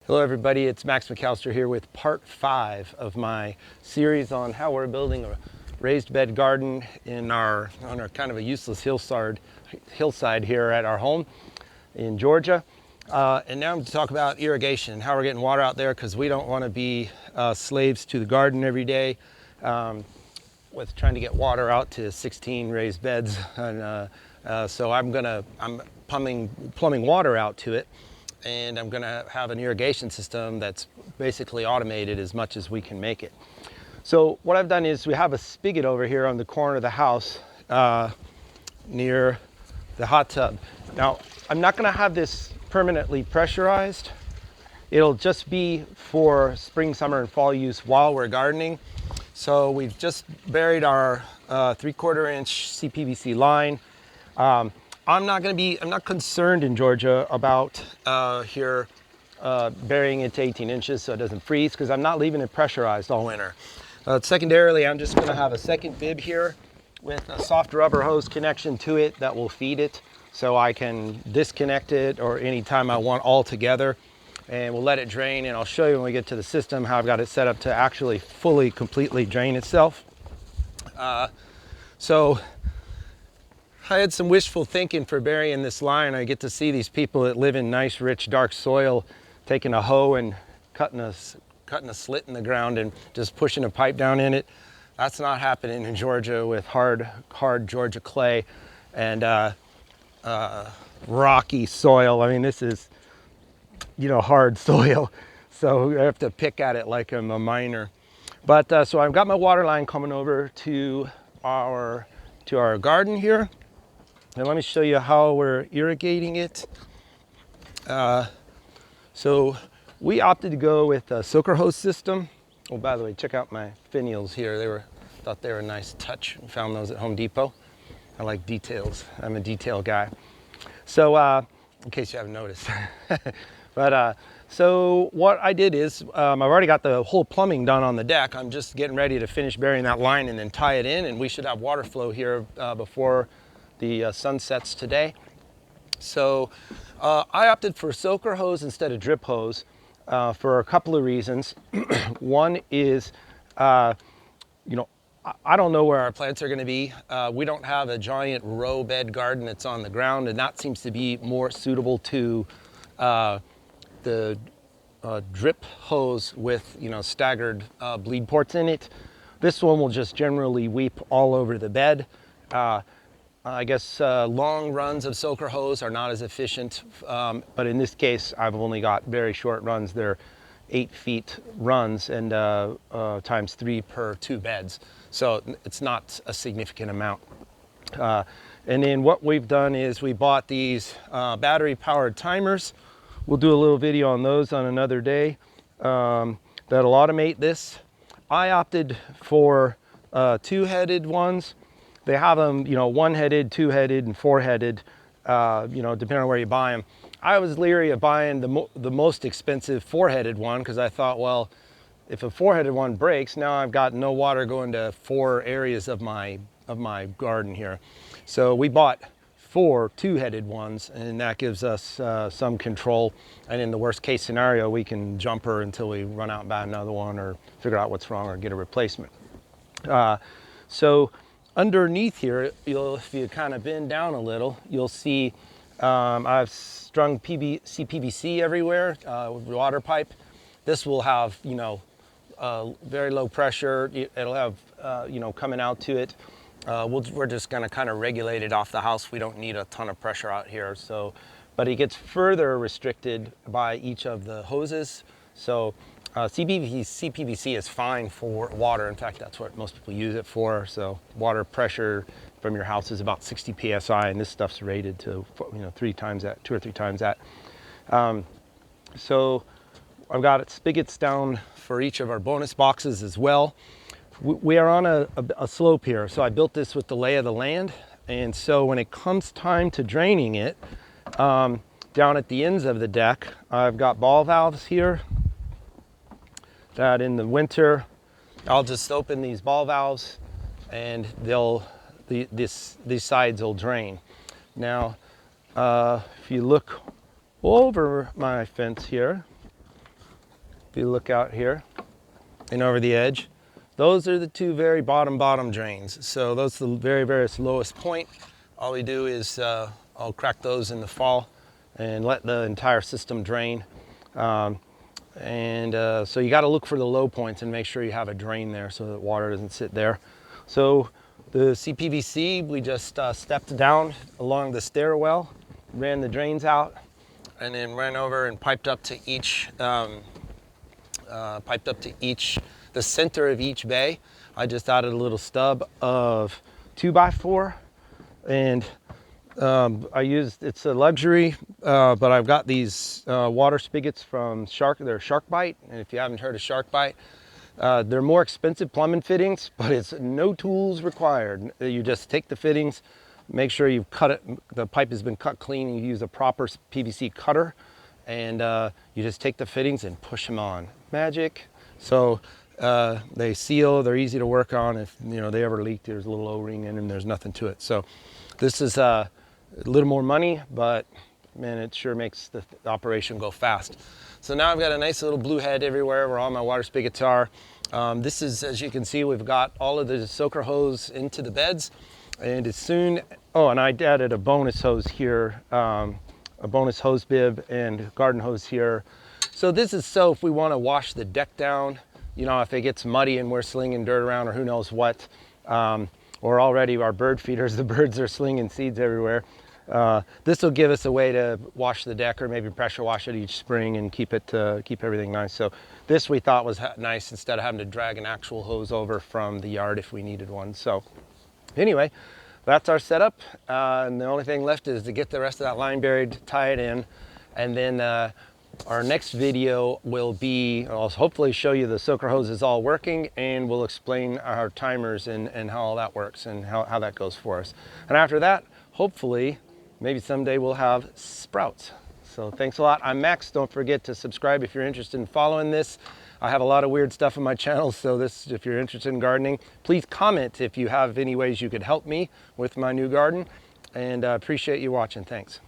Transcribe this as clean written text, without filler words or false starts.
Hello everybody, it's Max McAllister here with part 5 of my series on how we're building a raised bed garden on our kind of a useless hillside here at our home in Georgia. And now I'm to talk about irrigation, how we're getting water out there, because we don't want to be slaves to the garden every day with trying to get water out to 16 raised beds. And so I'm plumbing water out to it. And I'm going to have an irrigation system that's basically automated as much as we can make it. So what I've done is we have a spigot over here on the corner of the house near the hot tub. Now, I'm not going to have this permanently pressurized. It'll just be for spring, summer, and fall use while we're gardening. So we've just buried our 3/4 inch CPVC line. I'm not concerned in Georgia about burying it to 18 inches so it doesn't freeze, because I'm not leaving it pressurized all winter. Secondarily, I'm just gonna have a second bib here with a soft rubber hose connection to it that will feed it, so I can disconnect it or anytime I want all together, and we'll let it drain. And I'll show you when we get to the system how I've got it set up to actually completely drain itself. So I had some wishful thinking for burying this line. I get to see these people that live in nice, rich, dark soil taking a hoe and cutting a slit in the ground and just pushing a pipe down in it. That's not happening in Georgia with hard Georgia clay and rocky soil. I mean, this is, hard soil. So I have to pick at it like I'm a miner. But so I've got my water line coming over to our garden here. And let me show you how we're irrigating it. So we opted to go with a soaker hose system. Oh, by the way, check out my finials here. Thought they were a nice touch. Found those at Home Depot. I like details. I'm a detail guy. So in case you haven't noticed. But so what I did is I've already got the whole plumbing done on the deck. I'm just getting ready to finish burying that line and then tie it in, and we should have water flow here before the sun sets today. So I opted for soaker hose instead of drip hose for a couple of reasons. One is, I don't know where our plants are going to be. We don't have a giant row bed garden that's on the ground, and that seems to be more suitable to the drip hose with staggered bleed ports in it. This one will just generally weep all over the bed. I guess long runs of soaker hose are not as efficient, but in this case I've only got very short runs. They're 8 feet runs and times 3 per 2 beds, so it's not a significant amount. And then what we've done is we bought these battery powered timers. We'll do a little video on those on another day that'll automate this. I opted for 2-headed ones. They have them, 1-headed, 2-headed, and 4-headed, depending on where you buy them. I was leery of buying the most expensive 4-headed one, because I thought, well, if a 4-headed one breaks, now I've got no water going to 4 areas of my garden here. So we bought 4 2-headed ones, and that gives us some control. And in the worst case scenario, we can jumper until we run out and buy another one, or figure out what's wrong, or get a replacement. So underneath here, if you kind of bend down a little, you'll see I've strung CPVC everywhere, water pipe. This will have, very low pressure. It'll have, coming out to it. We're just going to kind of regulate it off the house. We don't need a ton of pressure out here. So, but it gets further restricted by each of the hoses. So CPVC is fine for water. In fact, that's what most people use it for. So water pressure from your house is about 60 PSI, and this stuff's rated to 3 times that, 2 or 3 times that. So I've got spigots down for each of our bonus boxes as well. We are on a slope here, so I built this with the lay of the land. And so when it comes time to draining it, down at the ends of the deck, I've got ball valves here that in the winter, I'll just open these ball valves and these sides will drain. Now, if you look over my fence here, If you look out here and over the edge, those are the two very bottom drains. So those are the very lowest point. All we do is I'll crack those in the fall and let the entire system drain. So you got to look for the low points and make sure you have a drain there so that water doesn't sit there. So the CPVC, we just stepped down along the stairwell, ran the drains out, and then ran over and piped up to the center of each bay. I just added a little stub of 2x4, and it's a luxury, but I've got these water spigots from they're Shark Bite, and if you haven't heard of Shark Bite, they're more expensive plumbing fittings, but it's no tools required. You just take the fittings, make sure you've cut it, the pipe has been cut clean, you use a proper PVC cutter, and you just take the fittings and push them on. Magic. So they seal, they're easy to work on. If they ever leak, there's a little O-ring in and there's nothing to it. So this is a little more money, but man, it sure makes the operation go fast. So now I've got a nice little blue head everywhere where all my water spigots are. This is, as you can see, we've got all of the soaker hose into the beds, and as soon, and I added a bonus hose here, a bonus hose bib and garden hose here. So this is so if we want to wash the deck down, if it gets muddy and we're slinging dirt around or who knows what, or already our bird feeders, the birds are slinging seeds everywhere. This will give us a way to wash the deck or maybe pressure wash it each spring and keep everything nice. So this we thought was nice instead of having to drag an actual hose over from the yard if we needed one. So anyway, that's our setup. And the only thing left is to get the rest of that line buried, tie it in, and then our next video will be, I'll hopefully show you the soaker hose is all working, and we'll explain our timers and how all that works and how that goes for us. And after that, hopefully, maybe someday we'll have sprouts. So thanks a lot. I'm Max. Don't forget to subscribe if you're interested in following this. I have a lot of weird stuff on my channel, so if you're interested in gardening, please comment if you have any ways you could help me with my new garden, and I appreciate you watching. Thanks.